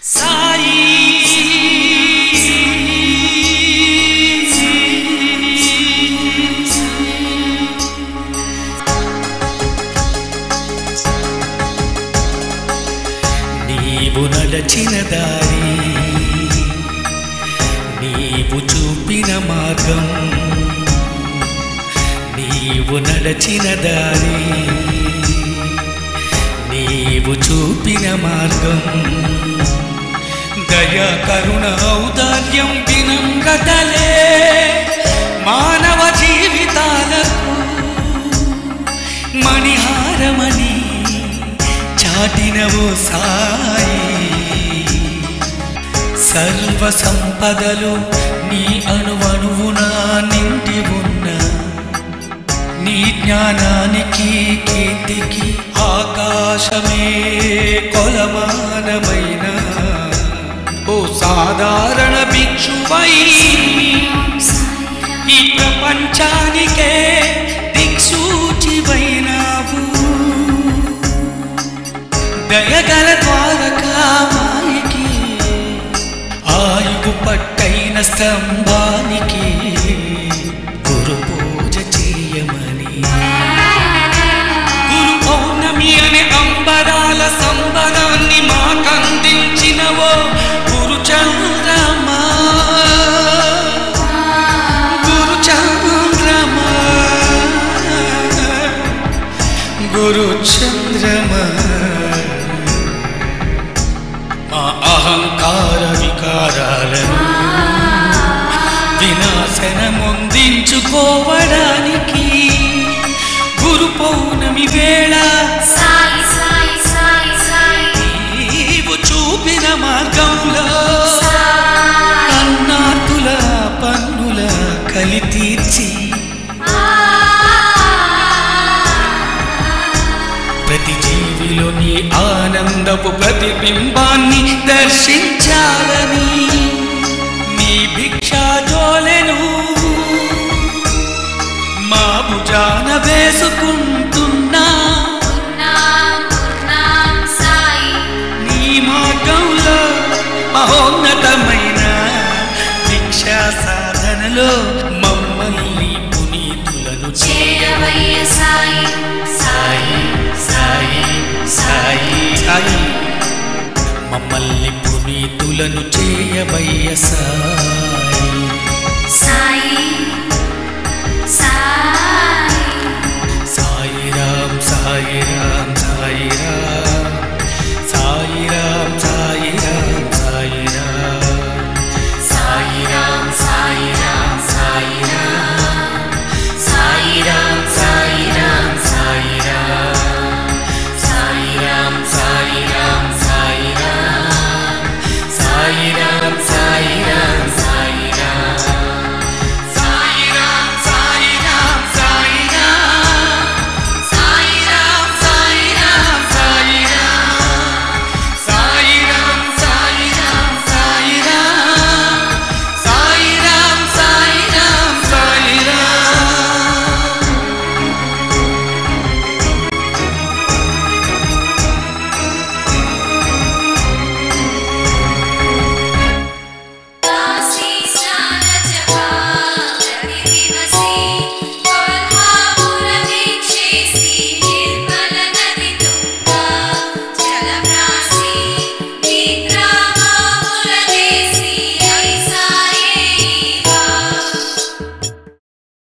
సాయి నీవు నడచిన దారి నీవు చూపిన మార్గం నీవు నడచిన దారి నీవు చూపిన మార్గం దయా కరుణ ఔదార్యం వినమ్రతలే మానవ జీవితాలకు మణిహారమని చాటినవో సాయి సర్వ సంపదలు నీ అణువణువున నిండి ఉన్న నీ జ్ఞానానికి కీర్తికి ఆకాశమే కొలమానమైన ఓ సాధారణ భిక్షువై ఈ ప్రపంచానికే దిక్సూచివైనావు దయగల ద్వారకామాయికి ఆయువు పట్టైన స్తంభానికి గురు పూజ చేయమని గురు పౌర్ణమి అనే అంబరాల సంబరాన్ని మాకందించినవో గురు చంద్రమా గురు చంద్రమా గురు చంద్రమా మా అహంకార వికారాలను వినాశనమొందించుకోవడానికి గురు పౌర్ణమి వేళ సాయి సాయి సాయి సాయి నీవు చూపిన మార్గంలో అన్నార్తుల పన్నుల కలి తీర్చి ప్రతి జీవిలో నీ ఆనందపు ప్రతిబింబాన్ని దర్శించాలని నీ భిక్షాజోలెను మా భుజాన వేసుకుంటున్నా సాయి నీ మార్గంలో మహోన్నతమైన భిక్షా సాధనలో మమ్మల్ని పునీతులను చేయవయ్య సాయి సాయి సాయి సాయి సాయి మమ్మల్ని పునీతులను చేయవయ్య సాయి సాయి